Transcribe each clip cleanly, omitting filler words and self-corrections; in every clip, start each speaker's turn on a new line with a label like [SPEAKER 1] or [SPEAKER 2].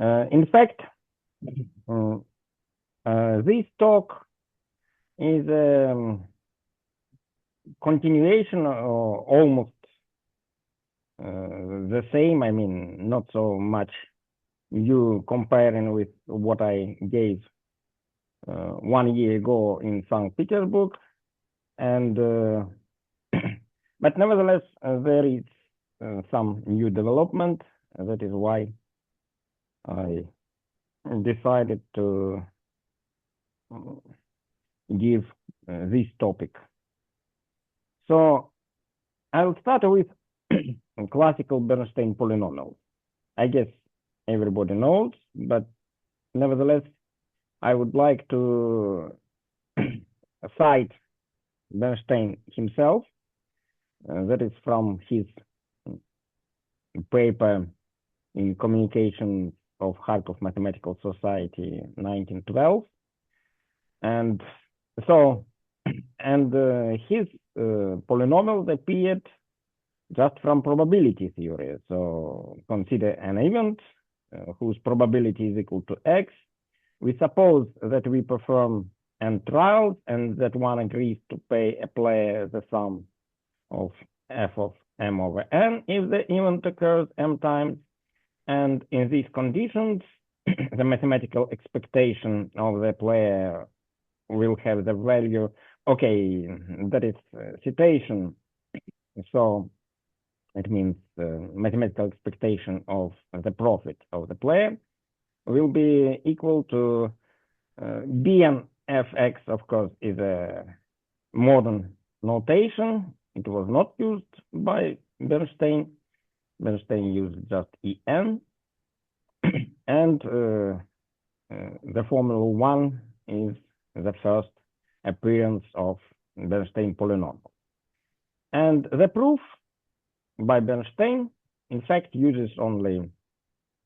[SPEAKER 1] In fact, this talk is a continuation or almost the same. I mean, not so much you comparing with what I gave 1 year ago in St. Petersburg, and but nevertheless there is some new development. That is why I decided to give this topic. So I'll start with classical Bernstein polynomials. I guess everybody knows, but nevertheless, I would like to cite Bernstein himself. That is from his paper in Communications of Kharkov Mathematical Society, 1912. And so, his polynomials appeared just from probability theory. So consider an event whose probability is equal to x. We suppose that we perform n trials and that one agrees to pay a player the sum of f of m over n if the event occurs m times. And in these conditions, the mathematical expectation of the player will have the value, okay, that is citation. So it means mathematical expectation of the profit of the player will be equal to Bn fx, of course, is a modern notation. It was not used by Bernstein. Bernstein used just En. And the formula 1 is the first appearance of Bernstein polynomial. And the proof by Bernstein, in fact, uses only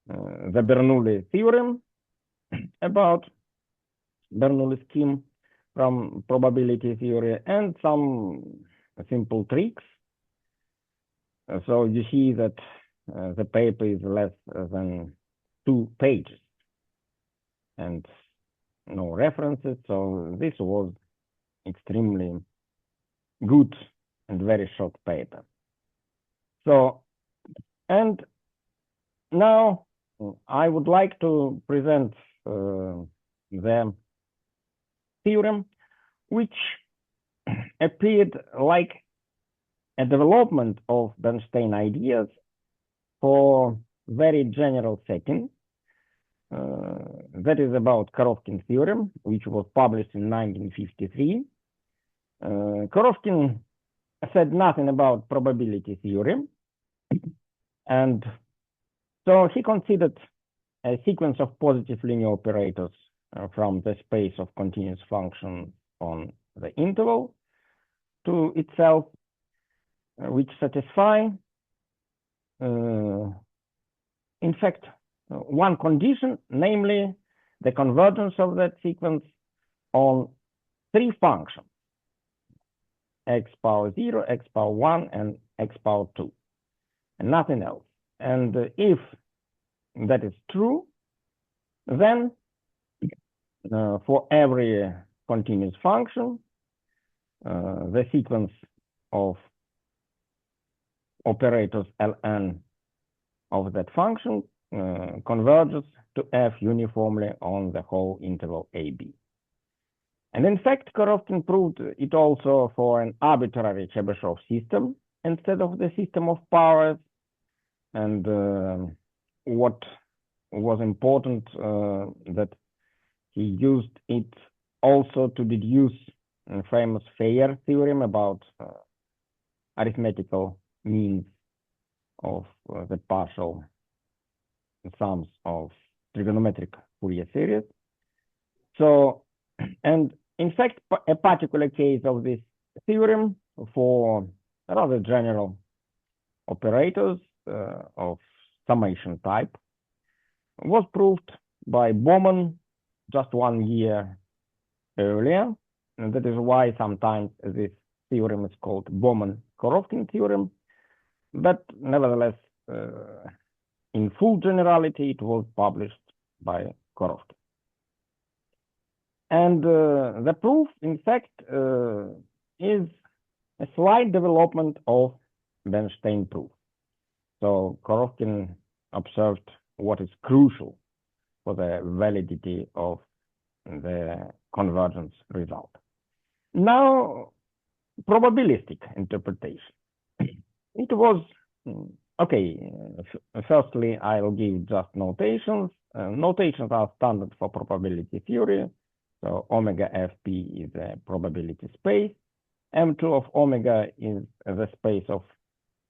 [SPEAKER 1] the Bernoulli theorem about Bernoulli scheme from probability theory and some simple tricks. So you see that the paper is less than 2 pages and no references. So this was extremely good and very short paper. So, and now I would like to present the theorem, which appeared like a development of Bernstein ideas for very general setting. That is about Korovkin theorem, which was published in 1953. Korovkin said nothing about probability theory, and so he considered a sequence of positive linear operators from the space of continuous functions on the interval to itself, which satisfy, in fact, one condition, namely the convergence of that sequence on 3 functions, x power 0, x power 1, and x power 2, and nothing else. And if that is true, then for every continuous function, the sequence of operators Ln of that function converges to f uniformly on the whole interval AB. And in fact, Korovkin proved it also for an arbitrary Chebyshev system instead of the system of powers. And what was important, that he used it also to deduce a famous Feyer theorem about arithmetical means of the partial sums of trigonometric Fourier series. So, and in fact, a particular case of this theorem for rather general operators of summation type was proved by Bowman just 1 year earlier, and that is why sometimes this theorem is called Bowman-Korovkin theorem. But nevertheless, in full generality, it was published by Korovkin. And the proof, in fact, is a slight development of Bernstein proof. So Korovkin observed what is crucial for the validity of the convergence result. Now, probabilistic interpretation. It was, okay, firstly, I'll give just notations. Notations are standard for probability theory. So omega fp is a probability space. M2 of omega is the space of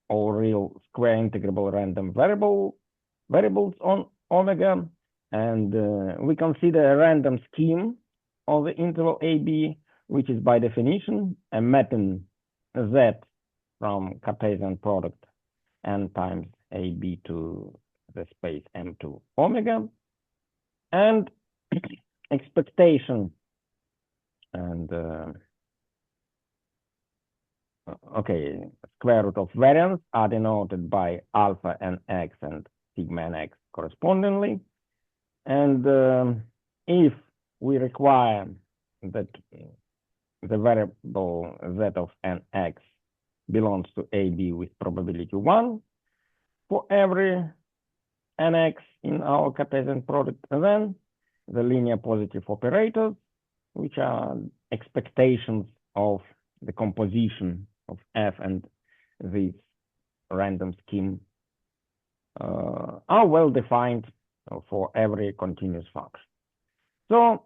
[SPEAKER 1] all real square integrable random variables on omega. And we consider a random scheme of the interval AB, which is by definition a mapping Z from Cartesian product n times AB to the space M2 omega. And expectation and okay, square root of variance are denoted by alpha and x and sigma and x correspondingly. And if we require that the variable z of nx belongs to AB with probability 1 for every nx in our Cartesian product, then the linear positive operators, which are expectations of the composition of F and this random scheme, are well defined for every continuous function. So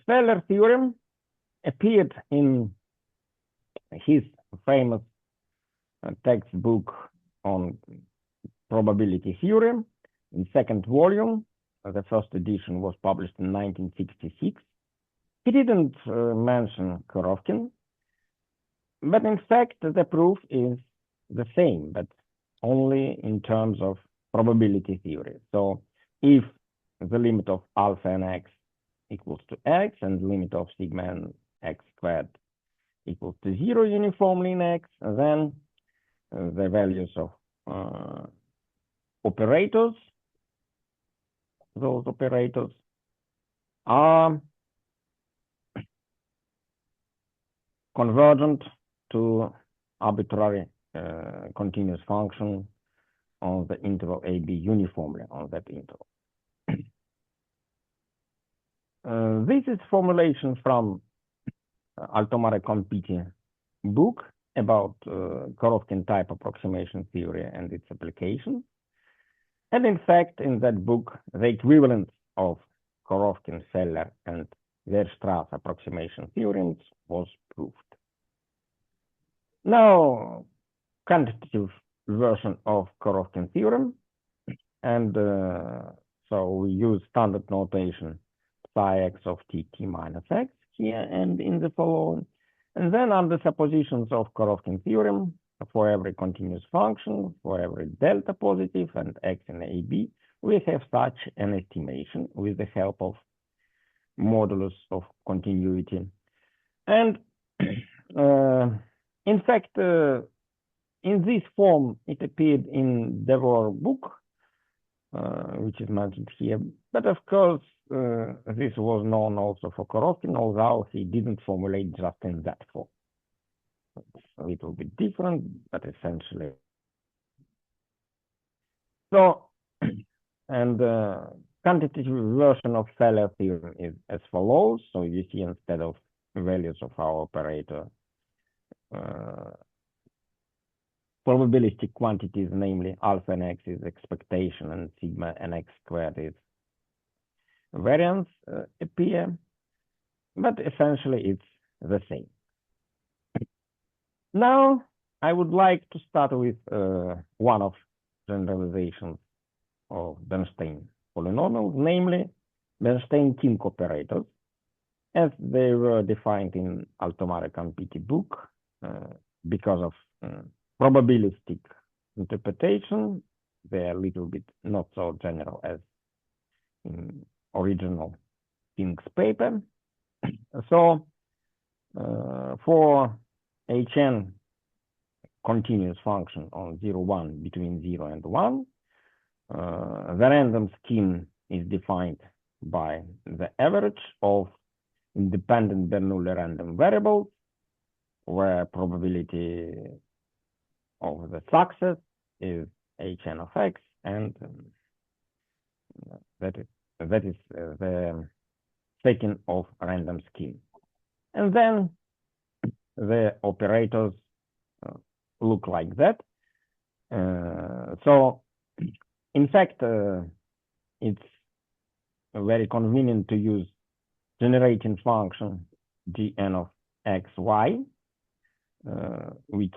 [SPEAKER 1] Feller theorem appeared in his famous textbook on probability theory in second volume. The first edition was published in 1966. He didn't mention Korovkin, but in fact the proof is the same, but only in terms of probability theory. So if the limit of alpha and x equals to x and the limit of sigma and x squared equals to 0 uniformly in x, then the values of operators, those operators are convergent to arbitrary continuous function on the interval AB uniformly on that interval. This is formulation from Altomare Compiti book about Korovkin type approximation theory and its application. And in fact, in that book, the equivalence of Korovkin, Feller, and Weierstrass approximation theorems was proved. Now, quantitative version of Korovkin theorem, and so we use standard notation psi x of t minus x here and in the following. And then under suppositions of Korovkin theorem, for every continuous function, for every delta positive and x in AB, we have such an estimation with the help of modulus of continuity. And in fact, in this form, it appeared in Devore book, which is mentioned here. But of course, this was known also for Korovkin, although he didn't formulate just in that form. It's a little bit different, but essentially. So, and quantitative version of Feller theorem is as follows. So you see instead of values of our operator, probabilistic quantities, namely alpha and x is expectation and sigma and x squared is variance appear, but essentially it's the same. Now, I would like to start with one of generalizations of Bernstein polynomials, namely Bernstein-Kink operators, as they were defined in Altomare Compiti book because of probabilistic interpretation. They are a little bit not so general as in original Kink's paper. So for Hn continuous function on 0, 1 between 0 and 1, the random scheme is defined by the average of independent Bernoulli random variables, where probability of the success is Hn of x, and that is the setting of random scheme. And then the operators look like that. So in fact, it's very convenient to use generating function Gn of xy, which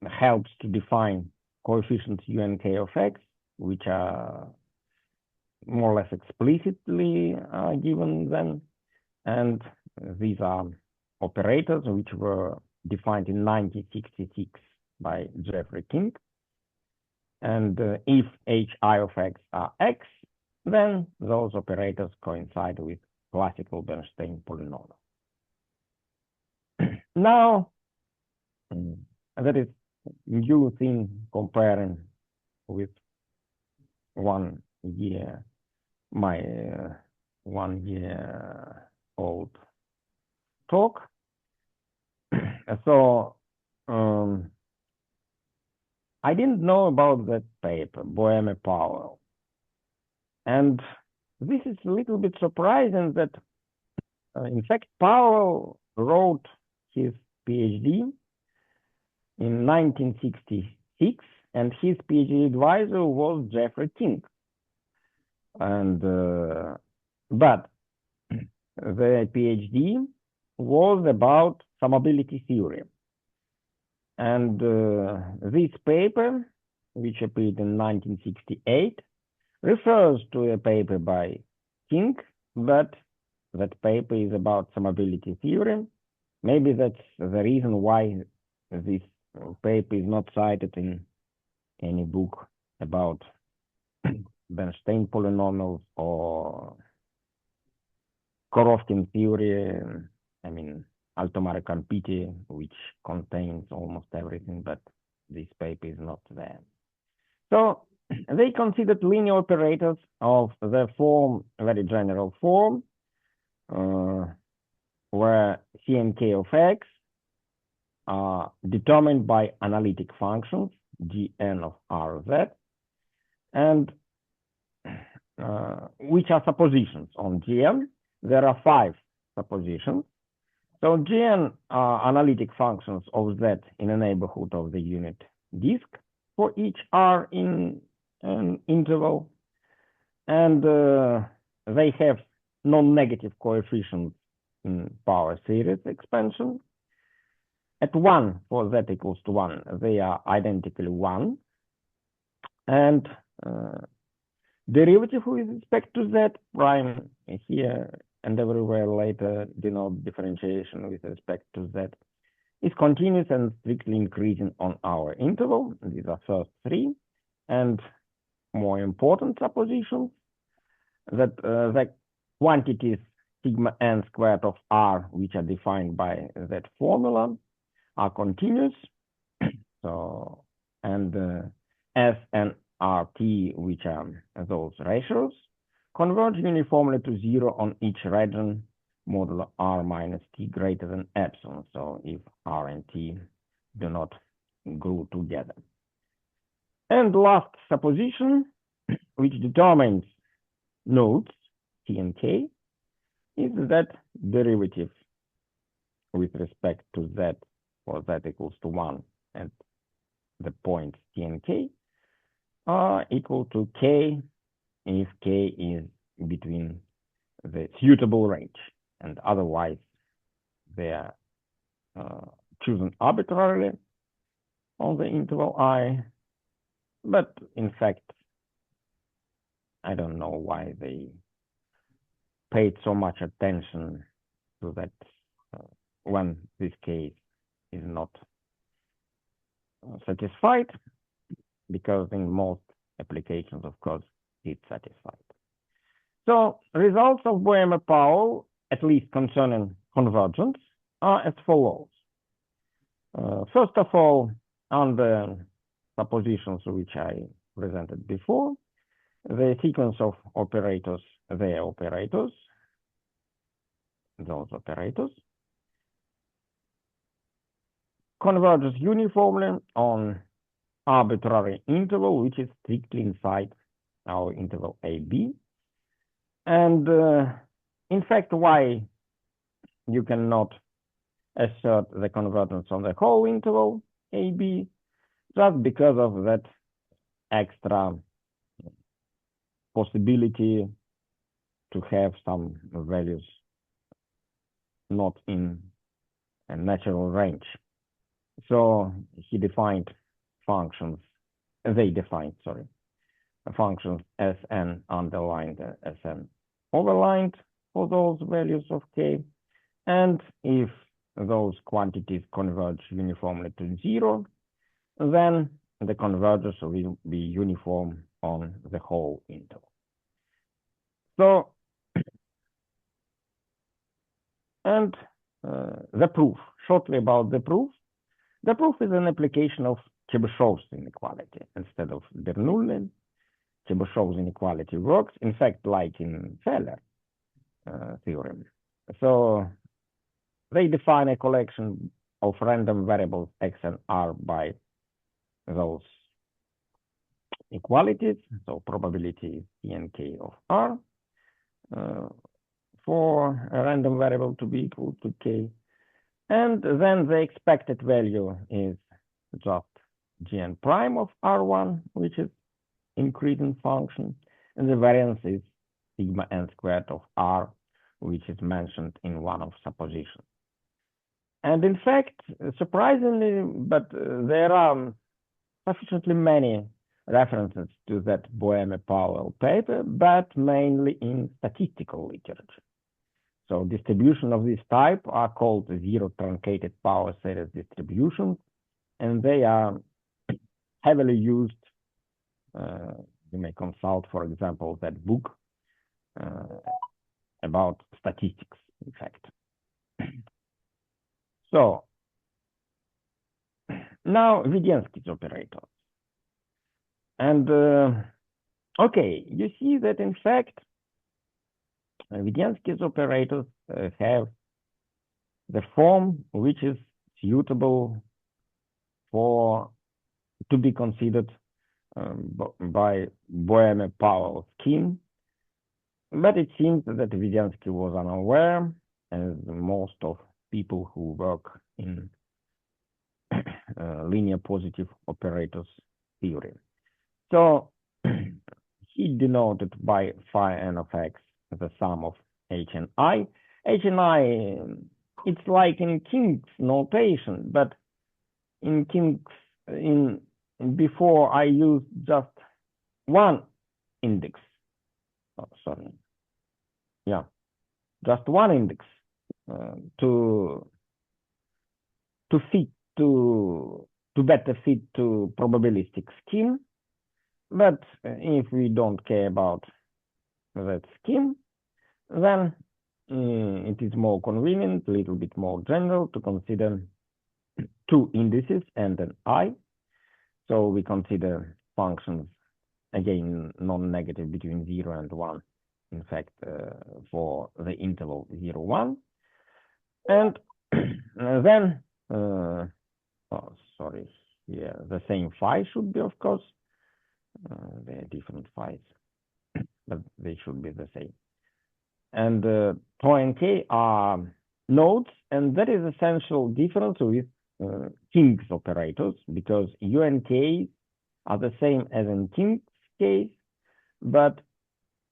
[SPEAKER 1] helps to define coefficients u and k of x, which are more or less explicitly given then. And these are operators which were defined in 1966 by Jeffrey King. And if hi of x are x, then those operators coincide with classical Bernstein polynomial. Now, that is new thing comparing with 1 year, my 1 year old talk. So I didn't know about that paper, Boehme-Powell. And this is a little bit surprising that, in fact, Powell wrote his PhD in 1966, and his PhD advisor was Jeffrey King. And but the PhD was about summability theory. And this paper, which appeared in 1968, refers to a paper by King, but that paper is about summability theory. Maybe that's the reason why this paper is not cited in any book about Bernstein polynomials or Korovkin theory, I mean, Altomare-Campiti, which contains almost everything, but this paper is not there. So they considered linear operators of the form, very general form, where C and K of x are determined by analytic functions, Gn of Rz, and which are suppositions on Gn. There are 5 suppositions. So Gn are analytic functions of Z in a neighborhood of the unit disk for each R in an interval. And they have non-negative coefficients in power series expansion. At 1, for Z equals to 1, they are identically 1. And derivative with respect to Z prime here and everywhere later denote differentiation with respect to Z is continuous and strictly increasing on our interval. These are first 3. And more important suppositions that the quantities sigma n squared of R, which are defined by that formula, are continuous. So, and S and RT, which are those ratios, converge uniformly to 0 on each region modulo R minus T greater than epsilon. So if R and T do not glue together. And last supposition, which determines nodes T and K, is that derivative with respect to Z for Z equals to 1 and the points T and K are equal to K if K is between the suitable range, and otherwise they are chosen arbitrarily on the interval I. But in fact, I don't know why they paid so much attention to that when this case is not satisfied, because in most applications, of course, it's satisfied. So results of Boehme-Powell, at least concerning convergence, are as follows. First of all, on the suppositions which I presented before, the sequence of operators, those operators, converges uniformly on arbitrary interval, which is strictly inside our interval AB. And in fact, why you cannot assert the convergence on the whole interval AB? Just because of that extra possibility to have some values not in a natural range. So he defined functions, they defined, sorry, functions Sn underlined, Sn overlined for those values of k. And if those quantities converge uniformly to 0, then the convergence will be uniform on the whole interval. So, and the proof, shortly about the proof. The proof is an application of Chebyshev's inequality instead of Bernoulli. Chebyshev's inequality works, in fact, like in Feller theorem. So they define a collection of random variables x and r by those equalities, so probability P and K of R, for a random variable to be equal to K. And then the expected value is just Gn prime of R1, which is increasing function, and the variance is sigma n squared of R, which is mentioned in one of suppositions. And in fact, surprisingly, but there are sufficiently many references to that Boehme-Powell paper, but mainly in statistical literature. So distributions of this type are called zero truncated power series distributions, and they are heavily used. You may consult, for example, that book about statistics, in fact. So now Vidensky's operator. And okay, you see that in fact Vidensky's operators have the form which is suitable for to be considered by Boehme-Powell scheme, but it seems that Vidensky was unaware, as most of people who work in linear positive operators theory. So he denoted by phi n of x the sum of h and I. H and I, it's like in King's notation, but in King's, before I used just one index. Oh, sorry. Yeah, just one index to better fit to probabilistic scheme. But if we don't care about that scheme, then it is more convenient, a little bit more general, to consider two indices and an I. So we consider functions, again, non-negative between 0 and 1, in fact, for the interval 0, 1. And then, oh, sorry, yeah, the same phi should be, of course. They are different phi's, but they should be the same. And tau and k are nodes, and that is essential difference with King's operators, because u and k are the same as in King's case, but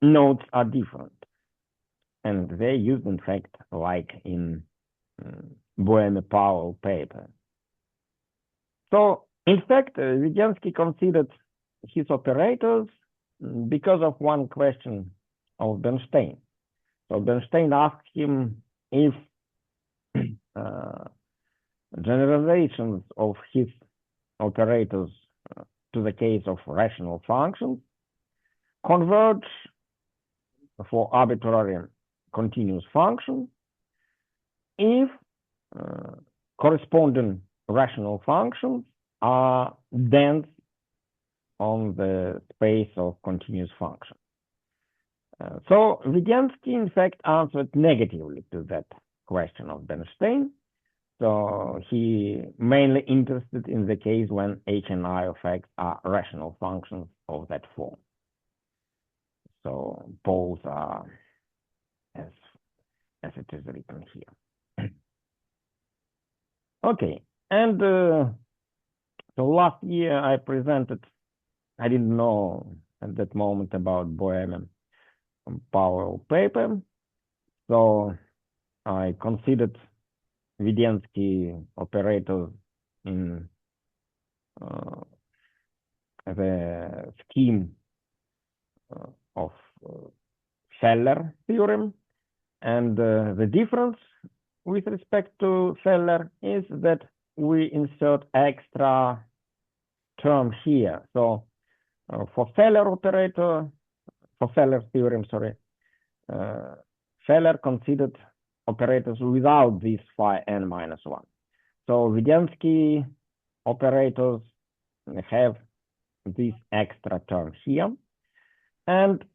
[SPEAKER 1] nodes are different. And they're used, in fact, like in Boehme-Powell paper. So, in fact, Vidensky considered his operators because of one question of Bernstein. So Bernstein asked him if generalizations of his operators to the case of rational functions converge for arbitrary continuous function if corresponding rational functions are dense on the space of continuous functions. So Vidensky, in fact, answered negatively to that question of Bernstein. So he mainly interested in the case when h and I of x are rational functions of that form. So poles are as it is written here. Okay, and so last year I presented, I didn't know at that moment about Bohemian Powell paper, so I considered Vidensky operators in the scheme of Feller theorem, and the difference with respect to Feller is that we insert extra term here. So for Feller theorem, Feller considered operators without this phi n minus 1. So Vidensky operators have this extra term here, and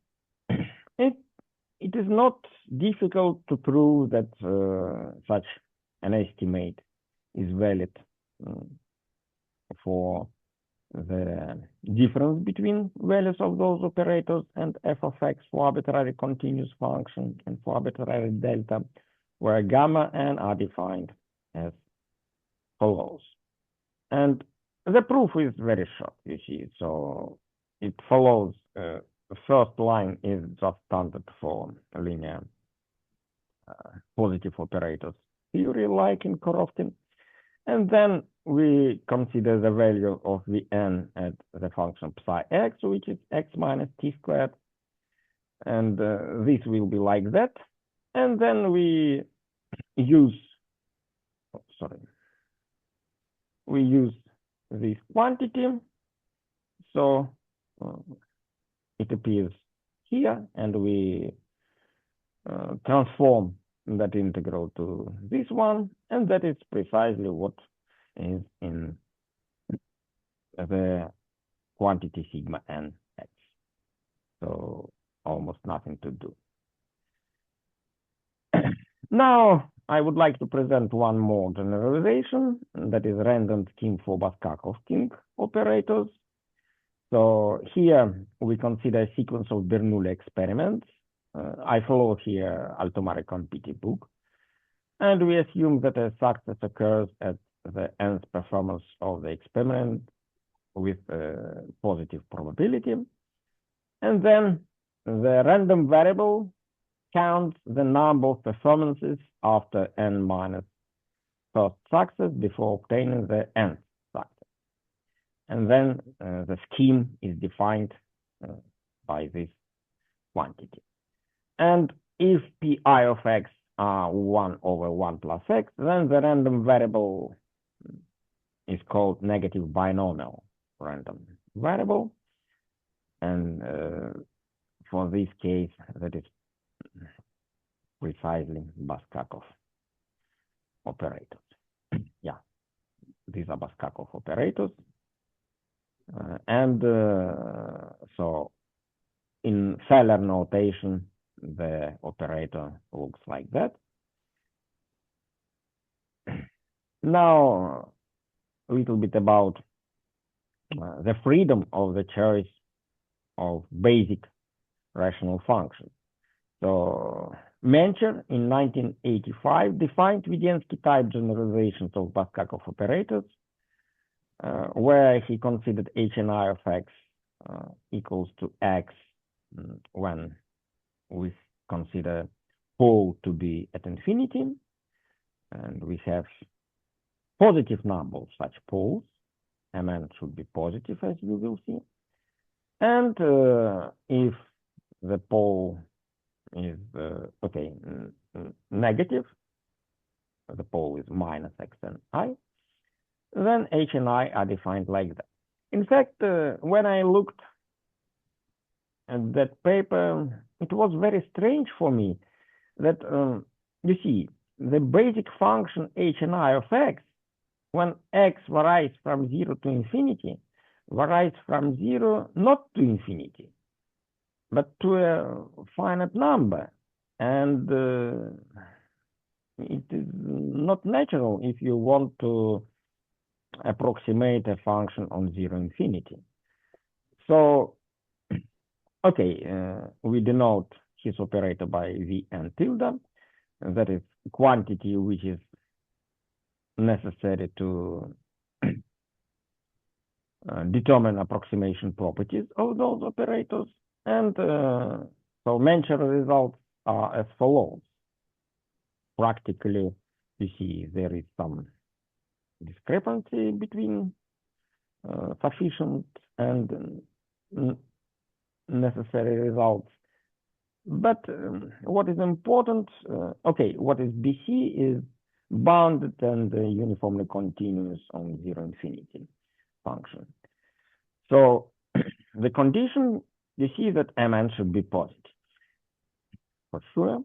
[SPEAKER 1] it is not difficult to prove that such an estimate is valid for the difference between values of those operators and f of x for arbitrary continuous function and for arbitrary delta, where gamma n are defined as follows. And the proof is very short, you see. So it follows, the first line is just standard for linear positive operators theory, like in Koroftin. And then we consider the value of Vn at the function psi x, which is x minus t squared. And this will be like that. And then we use, we use this quantity. So it appears here, and we transform that integral to this one, and that is precisely what is in the quantity sigma n x. So almost nothing to do. Now I would like to present one more generalization, that is random scheme for Baskakov-King operators. So here we consider a sequence of Bernoulli experiments. I follow here Altomare-Compiti book, and we assume that a success occurs at the nth performance of the experiment with positive probability. And then the random variable counts the number of performances after n minus first success before obtaining the nth success. And then the scheme is defined by this quantity. And if pi of x are 1 over 1 plus x, then the random variable is called negative binomial random variable. And for this case, that is precisely Baskakov operators. Yeah, these are Baskakov operators. So in Feller notation, the operator looks like that. Now, a little bit about the freedom of the choice of basic rational functions. So Mencher in 1985 defined Vidensky type generalizations of Baskakov operators, where he considered h and I of x equals to x when we consider pole to be at infinity, and we have positive numbers such poles. Mn should be positive, as you will see. And if the pole is negative, the pole is minus x and I, then h and I are defined like that. In fact, when I looked at that paper, it was very strange for me that, you see, the basic function h and I of x, when x varies from 0 to infinity, varies from 0 not to infinity, but to a finite number. And it is not natural if you want to approximate a function on 0 infinity. So, okay, we denote his operator by v and tilde. That is quantity which is necessary to determine approximation properties of those operators. And so mentioned results are as follows. Practically, you see there is some discrepancy between sufficient and necessary results. But what is important, okay, what is BC is bounded and uniformly continuous on 0 infinity function. So the condition, you see that Mn should be positive, for sure.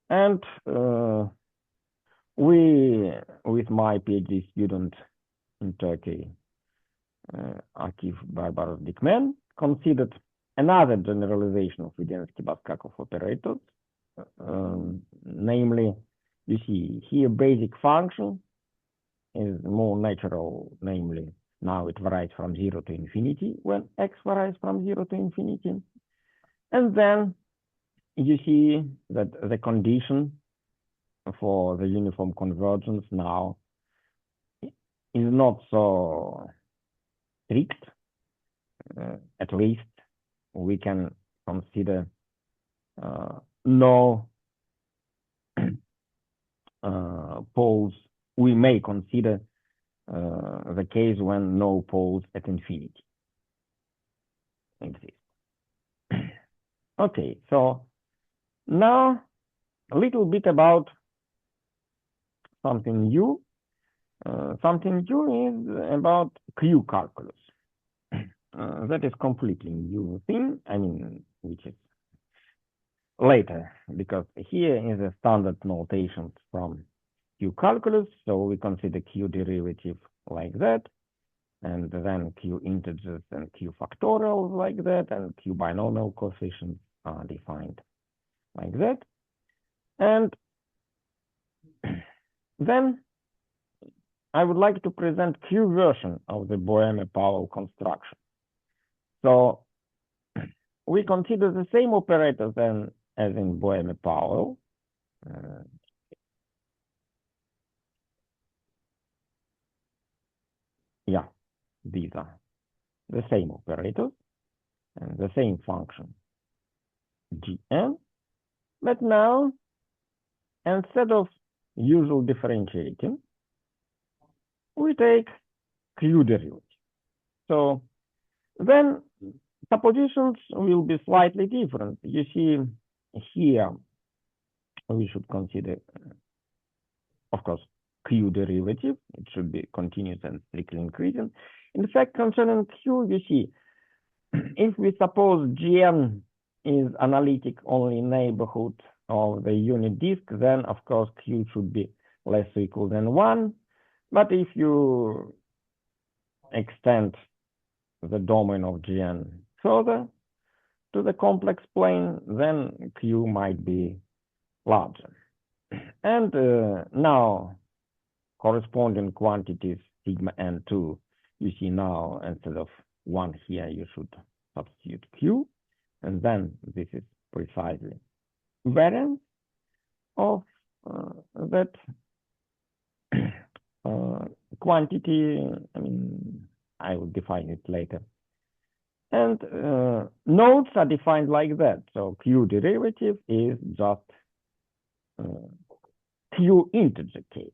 [SPEAKER 1] And we, with my PhD student in Turkey, Akif Barbaros Dikmen, considered another generalization of Vedensky-Baskakov operators, namely, you see here basic function is more natural, namely now it varies from 0 to infinity when x varies from 0 to infinity. And then you see that the condition for the uniform convergence now is not so strict. At least we can consider no poles. We may consider the case when no poles at infinity exist. Okay, so now a little bit about something new. Something new is about Q calculus. That is completely new thing, I mean, which is later, because here is a standard notation from Q calculus, so we consider Q derivative like that, and then Q integers and Q factorials like that, and Q binomial coefficients are defined like that. And then I would like to present Q version of the Boehme-Powell construction. So we consider the same operators then as in Boehme-Powell. Yeah, these are the same operators and the same function Gn. But now, instead of usual differentiating, we take Q derivative. So then suppositions will be slightly different. You see here, we should consider, of course, Q derivative. It should be continuous and strictly increasing. In fact, concerning Q, you see, if we suppose Gn is analytic only neighborhood of the unit disk, then of course Q should be less or equal than 1. But if you extend the domain of Gn further to the complex plane, then Q might be larger. And now corresponding quantities sigma n2, you see now instead of 1 here, you should substitute Q, and then this is precisely variance of that quantity. I mean, I will define it later. And nodes are defined like that. So Q derivative is just Q integer K.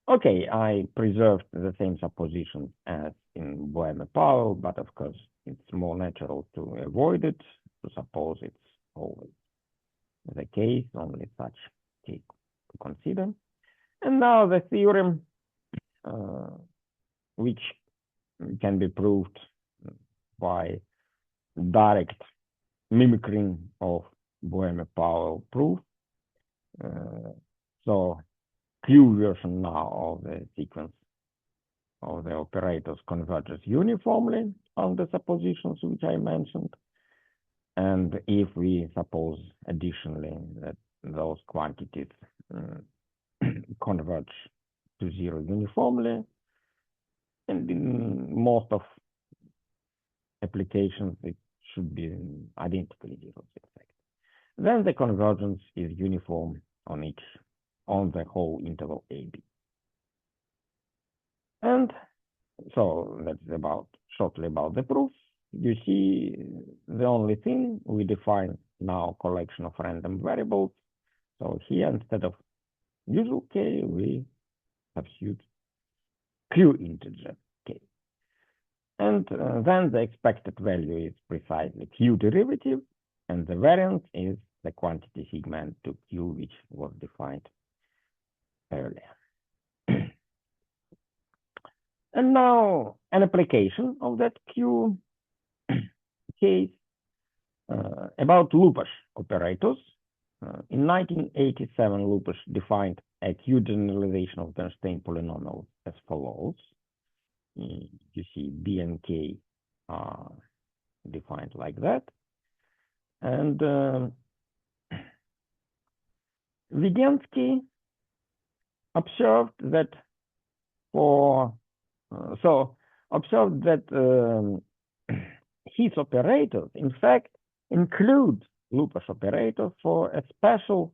[SPEAKER 1] Okay, I preserved the same supposition as in Boehme-Powell, but of course it's more natural to avoid it, to suppose it's always the case, only such case to consider. And now the theorem, which can be proved by direct mimicking of Boehme-Powell proof. So Q version now of the sequence of the operators converges uniformly on the suppositions which I mentioned. And if we suppose additionally that those quantities converge to zero uniformly, and in most of applications it should be identically zero, in fact, then the convergence is uniform on the whole interval AB. And so that's shortly about the proof. You see, the only thing we define now collection of random variables. So here, instead of usual k, we substitute q integer k. And then the expected value is precisely q derivative, and the variance is the quantity sigma n to q, which was defined earlier. And now an application of that q case about Lukács operators. In 1987, Lukács defined a q generalization of Bernstein polynomials as follows. You see B and K are defined like that. And Vidensky observed that his operators, in fact, include Lukács operators for a special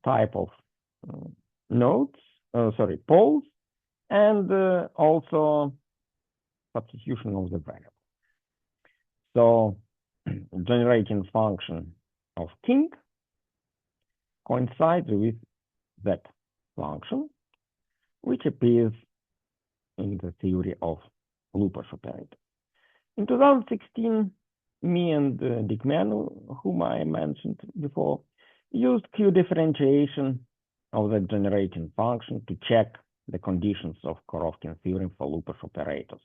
[SPEAKER 1] type of poles, and also substitution of the variable. So generating function of king coincides with that function, which appears in the theory of Lukács operator. In 2016, me and Dickman, whom I mentioned before, used Q differentiation of the generating function to check the conditions of Korovkin theorem for Lukács operators.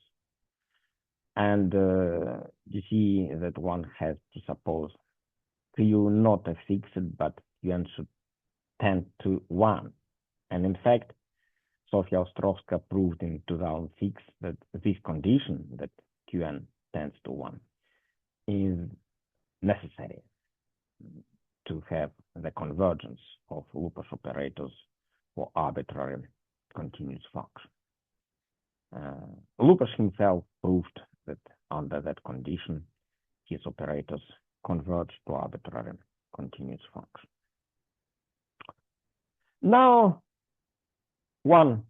[SPEAKER 1] And you see that one has to suppose Q not a fixed, but Qn should tend to 1. And in fact, Sofia Ostrovska proved in 2006 that this condition, that Qn tends to 1, is necessary to have the convergence of Lukács operators for arbitrary continuous function. Lukács himself proved that under that condition, his operators converge to arbitrary continuous function. Now, one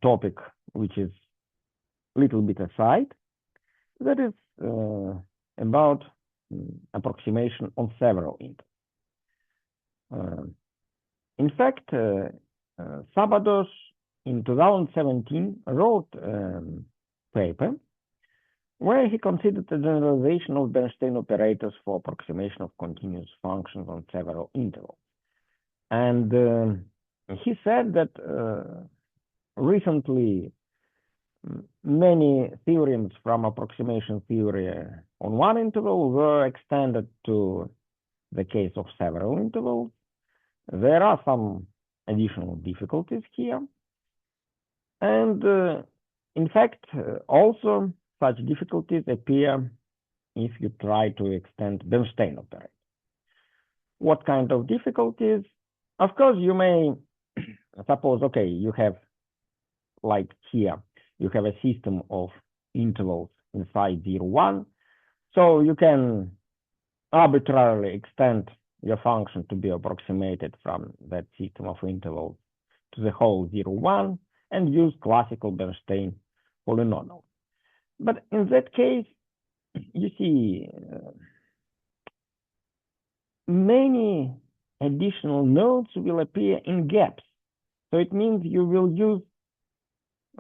[SPEAKER 1] topic which is a little bit aside, that is about approximation on several intervals. In fact, Sabados in 2017 wrote a paper where he considered the generalization of Bernstein operators for approximation of continuous functions on several intervals. And he said that recently many theorems from approximation theory on one interval were extended to the case of several intervals. There are some additional difficulties here. And in fact, also such difficulties appear if you try to extend Bernstein operators. What kind of difficulties? Of course, you may suppose, okay, you have, like here, you have a system of intervals inside 0, 1. So you can arbitrarily extend your function to be approximated from that system of intervals to the whole 0, 1 and use classical Bernstein polynomial. But in that case, you see many additional nodes will appear in gaps. So it means you will use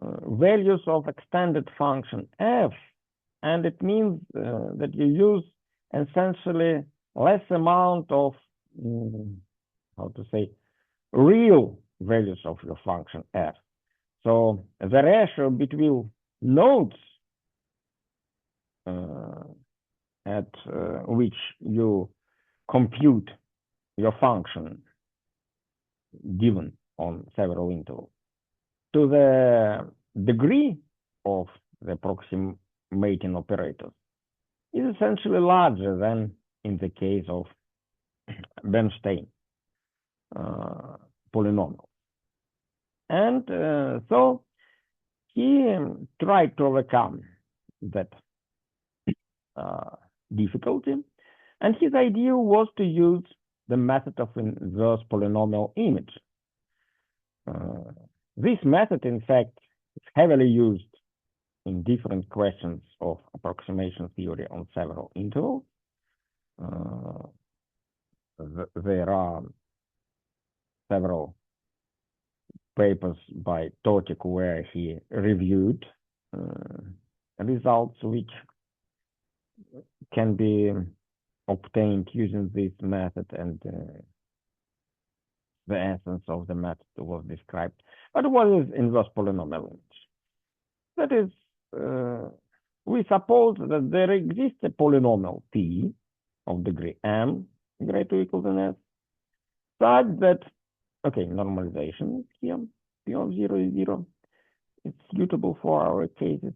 [SPEAKER 1] values of extended function f, and it means that you use essentially less amount of, real values of your function f. So the ratio between nodes at which you compute your function given on several intervals, to the degree of the approximating operators is essentially larger than in the case of Bernstein polynomial. And so he tried to overcome that difficulty, and his idea was to use the method of inverse polynomial image. This method, in fact, is heavily used in different questions of approximation theory on several intervals. There are several papers by Totic where he reviewed results which can be obtained using this method, and the essence of the method was described. But what is inverse polynomial image? That is, we suppose that there exists a polynomial p of degree m greater or equal than s, such that, okay, normalization here, p of 0 is 0. It's suitable for our cases,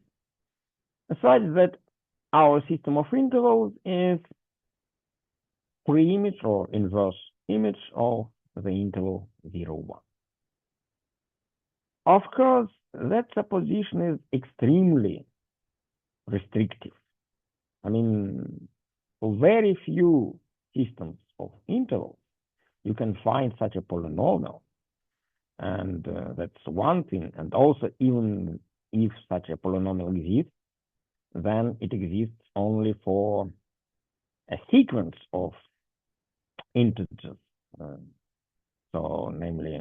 [SPEAKER 1] such that our system of intervals is pre-image or inverse image of the interval 0, 1. Of course, that supposition is extremely restrictive. I mean, for very few systems of intervals, you can find such a polynomial. And that's one thing. And also, even if such a polynomial exists, then it exists only for a sequence of integers. So, namely,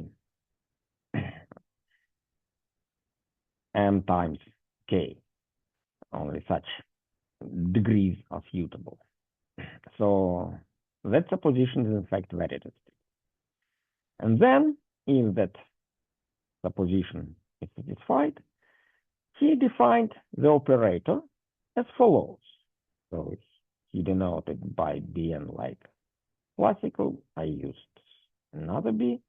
[SPEAKER 1] m times k. Only such degrees are suitable. So, that supposition is in fact very restrictive. And then, if that supposition is satisfied, he defined the operator as follows. So he denoted by Bn like classical. I used another B.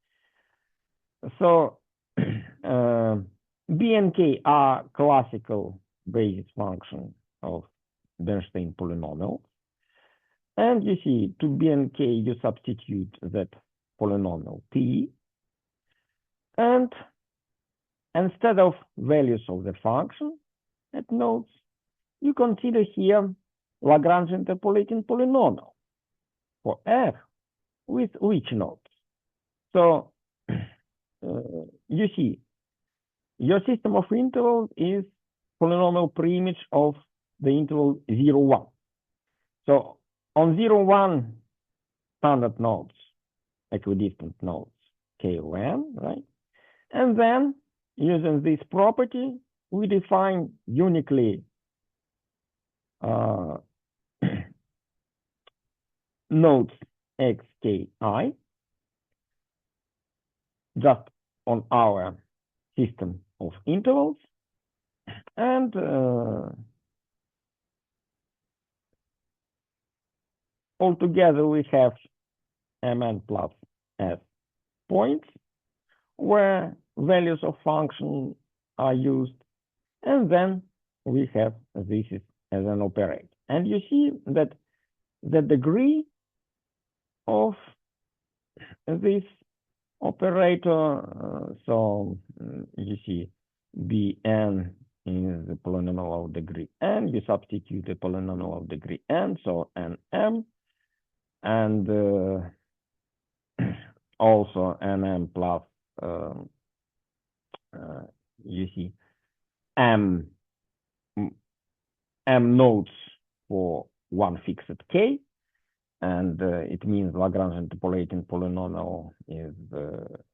[SPEAKER 1] So B and K are classical basis function of Bernstein polynomial. And you see, to B and K, you substitute that polynomial P. And instead of values of the function at nodes, you consider here Lagrange interpolating polynomial for f with which nodes. So you see, your system of intervals is polynomial pre-image of the interval 0, 1. So on 0, 1, standard nodes, equidistant nodes, k of n, right? And then, using this property, we define uniquely nodes x, k, I, just on our system of intervals. And altogether, we have mn plus s points where values of function are used, and then we have this as an operator. And you see that the degree of this operator, so you see Bn is the polynomial of degree n, you substitute the polynomial of degree n, so nm, and also nm plus you see m nodes for one fixed k, and it means Lagrange interpolating polynomial is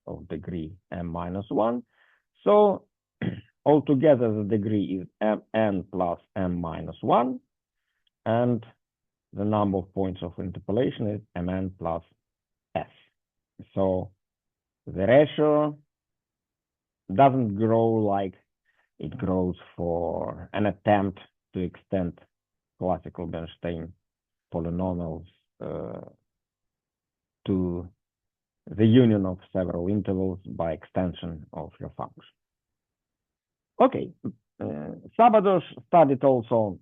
[SPEAKER 1] of degree m minus 1. So altogether the degree is mn plus m minus 1, and the number of points of interpolation is mn plus s. So the ratio doesn't grow like it grows for an attempt to extend classical Bernstein polynomials to the union of several intervals by extension of your function. Okay, Sabados studied also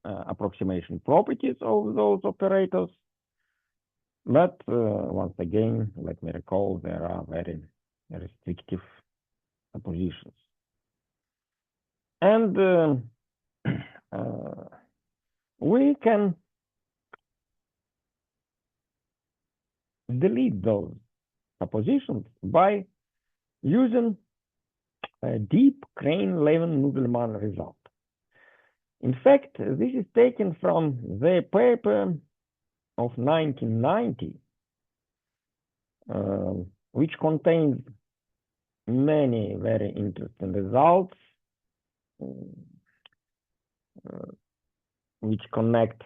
[SPEAKER 1] approximation properties of those operators, but once again, let me recall, there are very restrictive positions. And we can delete those suppositions by using a deep Crane-Levin-Nudelman result. In fact, this is taken from the paper of 1990, which contains many very interesting results, which connect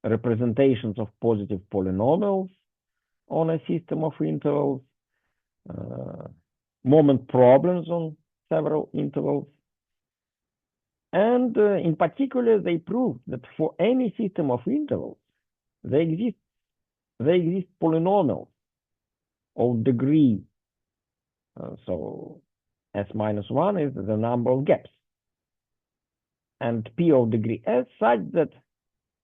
[SPEAKER 1] representations of positive polynomials on a system of intervals, moment problems on several intervals. And in particular, they proved that for any system of intervals, there exist polynomials of degree. So s minus 1 is the number of gaps. And p of degree s such that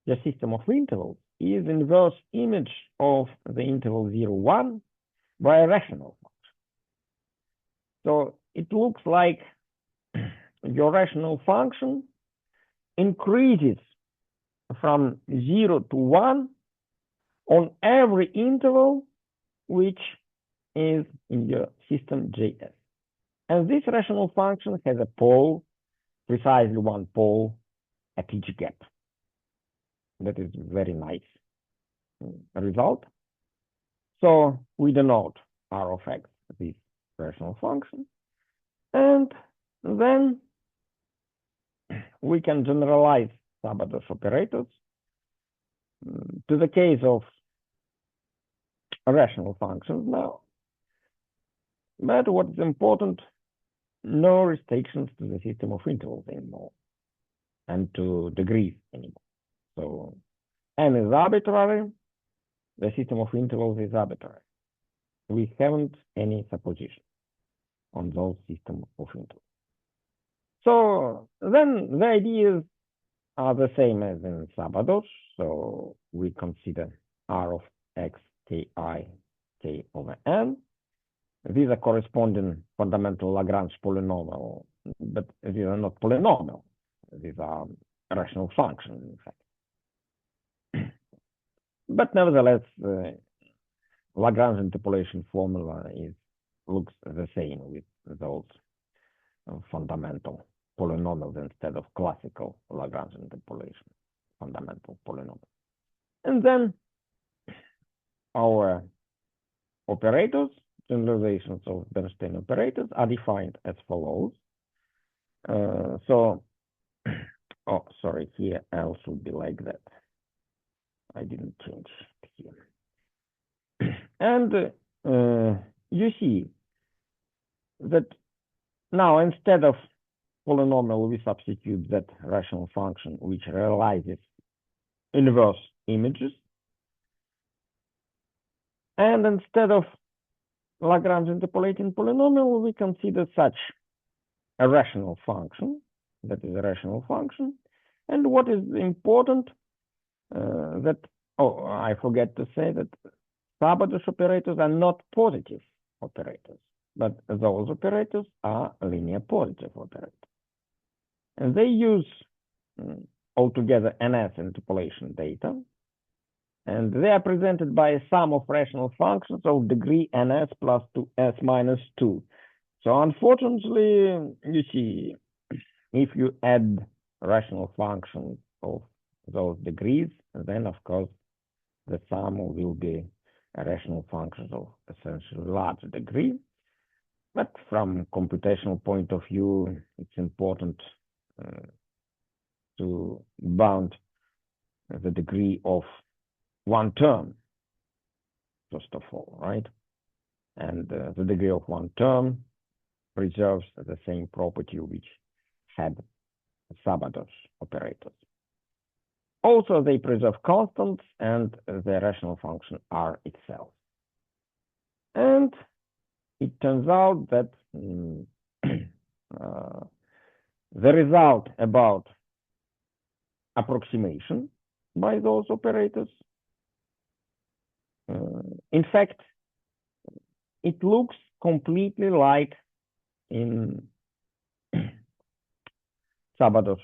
[SPEAKER 1] the system of intervals is inverse image of the interval 0, 1 by a rational function. So it looks like your rational function increases from 0 to 1 on every interval which is in your system JS. And this rational function has a pole, precisely one pole at each gap. That is very nice result. So we denote R of x, this rational function. And then we can generalize Sabados operators to the case of rational functions now. But what is important, no restrictions to the system of intervals anymore and to degrees anymore. So n is arbitrary, the system of intervals is arbitrary. We haven't any supposition on those systems of intervals. So then the ideas are the same as in Sabados. So we consider R of x ki k over n. These are corresponding fundamental Lagrange polynomial, but these are not polynomial. These are rational functions, in fact. But nevertheless, Lagrange interpolation formula looks the same with those fundamental polynomials instead of classical Lagrange interpolation, fundamental polynomials. And then our operators, generalizations of Bernstein operators, are defined as follows. Oh, sorry, here L should be like that. I didn't change here. And you see that now instead of polynomial, we substitute that rational function which realizes inverse images. And instead of Lagrange interpolating polynomial, we consider such a rational function, that is a rational function. And what is important, I forget to say that Sabados operators are not positive operators, but those operators are linear positive operators. And they use altogether NS interpolation data, and they are presented by a sum of rational functions of degree NS plus 2S minus 2. So unfortunately, you see, if you add rational functions of those degrees, then of course the sum will be a rational function of essentially large degree. But from computational point of view, it's important to bound the degree of one term, first of all, right? And the degree of one term preserves the same property which had Sabados operators. Also, they preserve constants and the rational function R itself. And it turns out that the result about approximation by those operators, in fact, it looks completely like in Sabatov's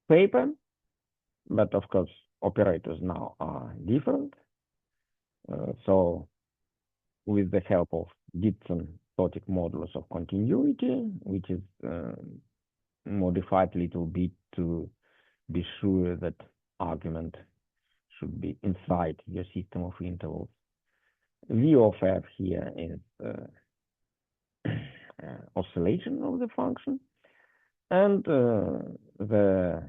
[SPEAKER 1] paper, but of course, operators now are different. So with the help of Dixon static modulus of continuity, which is modified a little bit to be sure that argument should be inside your system of intervals. V of f here is oscillation of the function, and the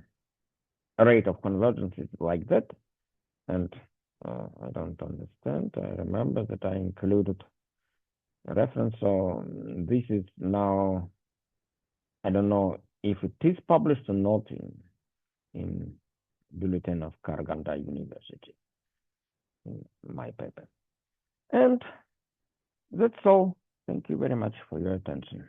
[SPEAKER 1] rate of convergence is like that. And I don't understand. I remember that I included a reference. So this is now, I don't know if it is published or not in Bulletin of Karaganda University, in my paper. And that's all. Thank you very much for your attention.